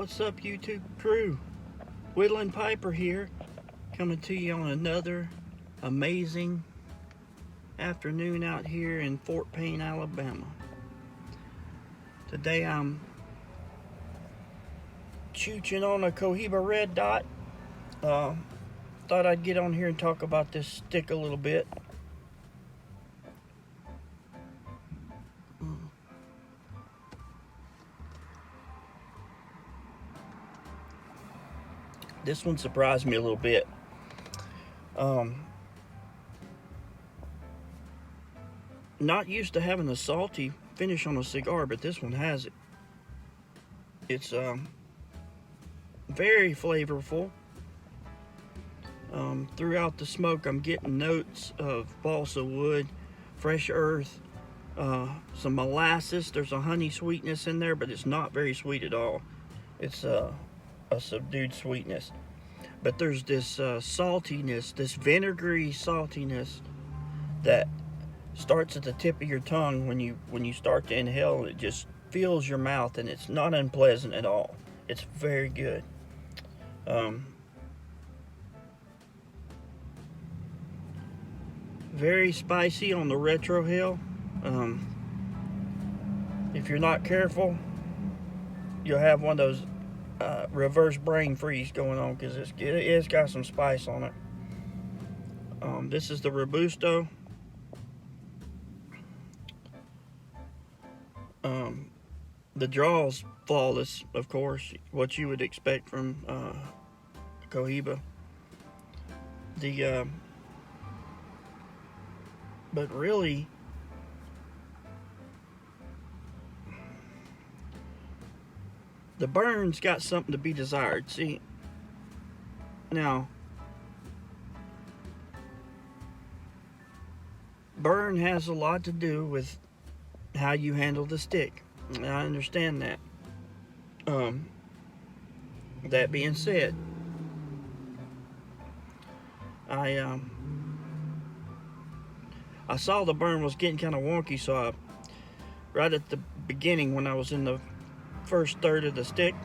What's up, YouTube crew? Whittling Piper here, coming to you on another amazing afternoon out here in Fort Payne, Alabama. Today I'm chooching on a Cohiba red dot. Thought I'd get on here and talk about this stick a little bit. This one surprised me a little bit. Not used to having a salty finish on a cigar, but this one has it. It's very flavorful. Throughout the smoke, I'm getting notes of balsa wood, fresh earth, some molasses. There's a honey sweetness in there, but it's not very sweet at all. It's a subdued sweetness. But there's this saltiness, this vinegary saltiness that starts at the tip of your tongue when you start to inhale. It just fills your mouth, and it's not unpleasant at all. It's very good. Very spicy on the retrohale. If you're not careful, you'll have one of those reverse brain freeze going on, because it's got some spice on it. This is the Robusto. The draw's flawless, of course, what you would expect from Cohiba. But really, the burn's got something to be desired. See, now, burn has a lot to do with how you handle the stick. I understand that. That being said, I saw the burn was getting kind of wonky, so right at the beginning, when I was in the first third of the stick,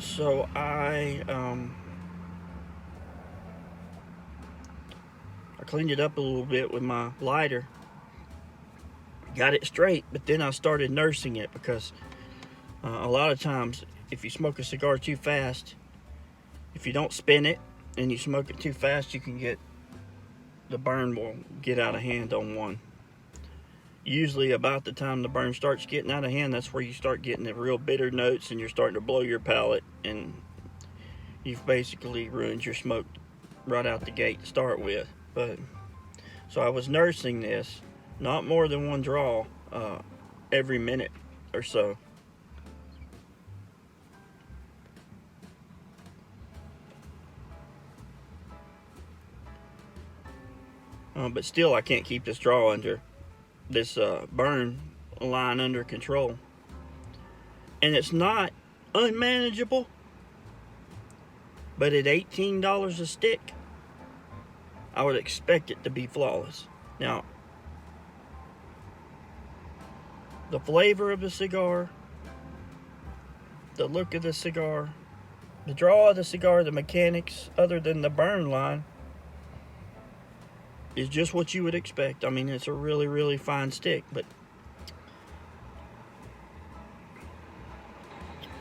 so I cleaned it up a little bit with my lighter, got it straight, but then I started nursing it, because a lot of times if you smoke a cigar too fast, if you don't spin it and you smoke it too fast, you can get the burn will get out of hand on one. Usually about the time the burn starts getting out of hand, that's where you start getting the real bitter notes, and you're starting to blow your palate, and you've basically ruined your smoke right out the gate to start with. But so I was nursing this, not more than one draw every minute or so. But still, I can't keep this draw under this burn line under control. And it's not unmanageable, but at $18 a stick, I would expect it to be flawless. Now, the flavor of the cigar, the look of the cigar, the draw of the cigar, the mechanics, other than the burn line, is just what you would expect. I mean, it's a really, really fine stick. But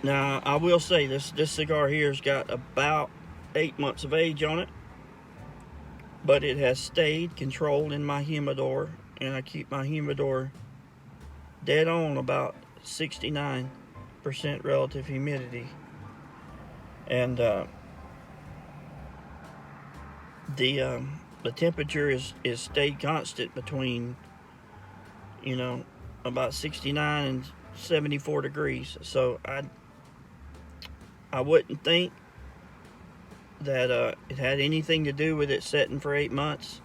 now, I will say this cigar here's got about 8 months of age on it, but it has stayed controlled in my humidor, and I keep my humidor dead on about 69% relative humidity. And the temperature is stayed constant between, about 69 and 74 degrees. So I wouldn't think that it had anything to do with it setting for 8 months.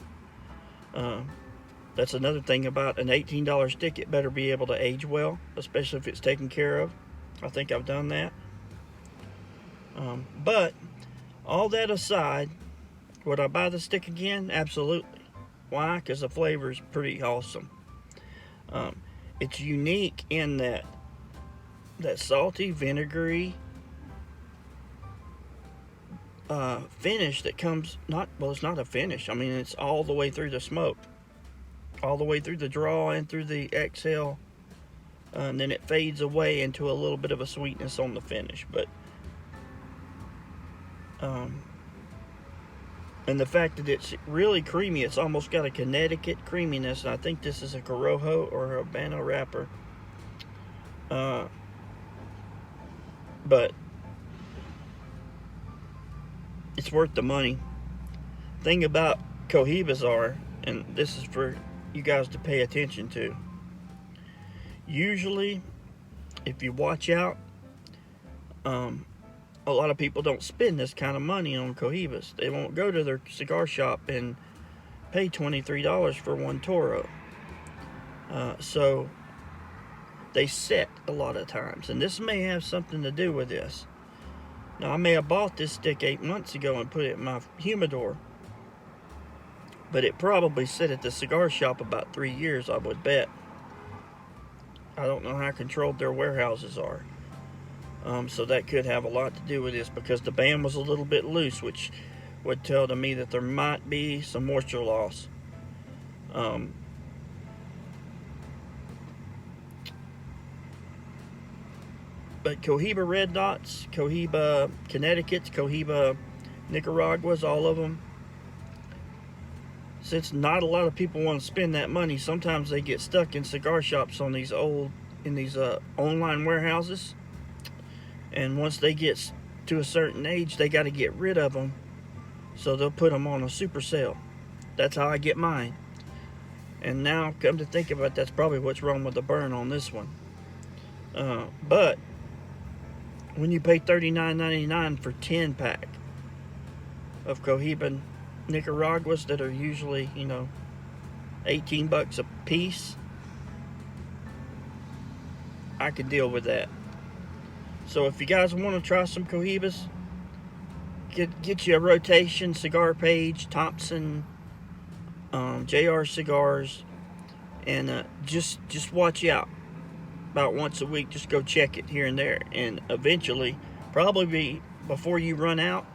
That's another thing about an $18 stick. It better be able to age well, especially if it's taken care of. I think I've done that. But all that aside, would I buy the stick again? Absolutely. Why? Because the flavor is pretty awesome. It's unique in that that salty, vinegary finish that comes, it's not a finish. I mean, it's all the way through the smoke, all the way through the draw and through the exhale. And then it fades away into a little bit of a sweetness on the finish. But and the fact that it's really creamy, it's almost got a Connecticut creaminess. And I think this is a Corojo or a Habano wrapper. But it's worth the money. Thing about Cohibas are, and this is for you guys to pay attention to, usually if you watch out, a lot of people don't spend this kind of money on Cohibas. They won't go to their cigar shop and pay $23 for one Toro. So they set a lot of times, and this may have something to do with this. Now, I may have bought this stick 8 months ago and put it in my humidor, but it probably sat at the cigar shop about 3 years, I would bet. I don't know how controlled their warehouses are. So that could have a lot to do with this, because the band was a little bit loose, which would tell to me that there might be some moisture loss. But Cohiba Red Dots, Cohiba Connecticut's, Cohiba Nicaragua's, all of them, since not a lot of people want to spend that money, sometimes they get stuck in cigar shops on these online warehouses. And once they get to a certain age, they got to get rid of them. So they'll put them on a super sale. That's how I get mine. And now, come to think of it, that's probably what's wrong with the burn on this one. But when you pay $39.99 for 10-pack of Cohiba Nicaraguas that are usually, $18 a piece, I can deal with that. So if you guys want to try some Cohibas, get you a rotation cigar page, Thompson, JR Cigars, and just watch out. About once a week, just go check it here and there, and eventually, probably before you run out,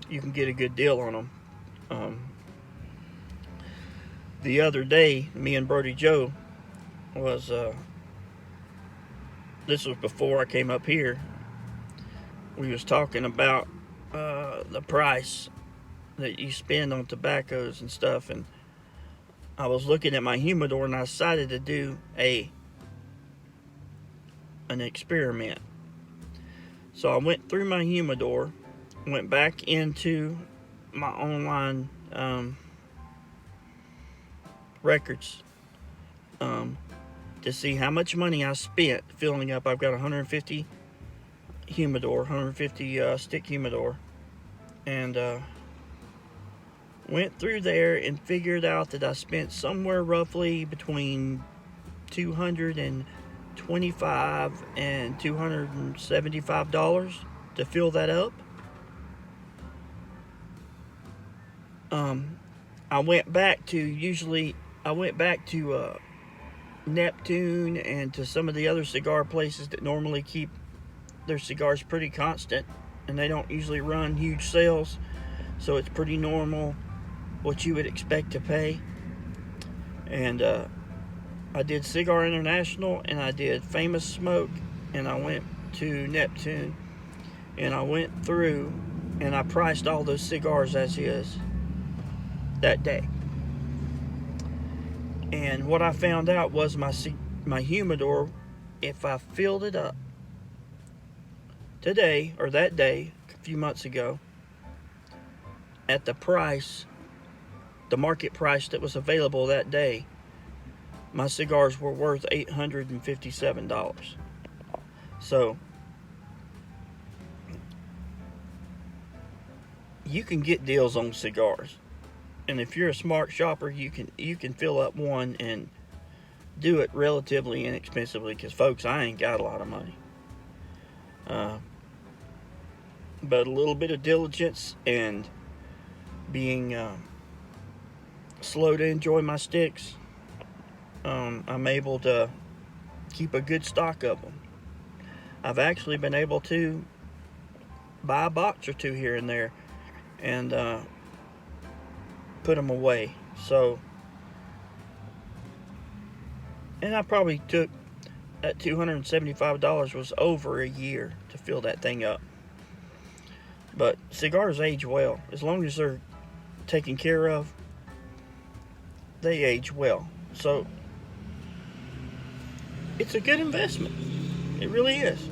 you can get a good deal on them. The other day, me and Brody Joe was, this was before I came up here, we was talking about the price that you spend on tobaccos and stuff, and I was looking at my humidor, and I decided to do an experiment. So I went through my humidor, went back into my online records to see how much money I spent filling up. I've got 150 stick humidor, and went through there and figured out that I spent somewhere roughly between $225 and $275 to fill that up. I went back to Neptune and to some of the other cigar places that normally keep their cigars pretty constant, and they don't usually run huge sales, so it's pretty normal what you would expect to pay. And I did Cigar International, and I did Famous Smoke, and I went to Neptune, and I went through and I priced all those cigars as is that day. And what I found out was my humidor, if I filled it up today or that day a few months ago at the price, the market price that was available that day, my cigars were worth $857. So you can get deals on cigars, and if you're a smart shopper, you can fill up one and do it relatively inexpensively, because folks, I ain't got a lot of money, but a little bit of diligence and being slow to enjoy my sticks, I'm able to keep a good stock of them. I've actually been able to buy a box or two here and there and put them away. So, and I probably took that $275 was over a year to fill that thing up. But cigars age well. As long as they're taken care of, they age well. So it's a good investment. It really is.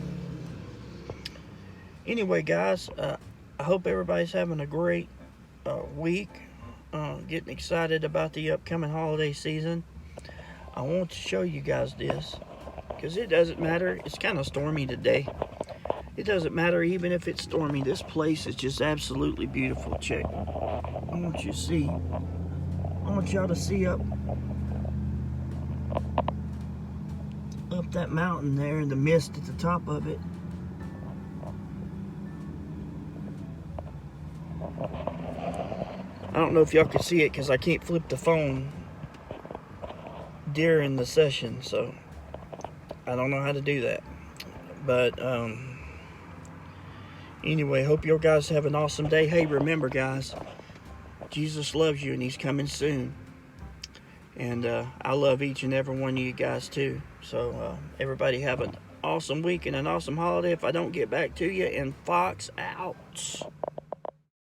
Anyway, guys, I hope everybody's having a great week. Getting excited about the upcoming holiday season. I want to show you guys this because it doesn't matter. It's kind of stormy today. It doesn't matter even if it's stormy. This place is just absolutely beautiful. Check. I want you to see. I want y'all to see up that mountain there and the mist at the top of it. I don't know if y'all can see it because I can't flip the phone during the session, so I don't know how to do that. But anyway, hope you guys have an awesome day. Hey, remember guys, Jesus loves you and he's coming soon. And I love each and every one of you guys too. So everybody have an awesome week and an awesome holiday if I don't get back to you. And Fox out.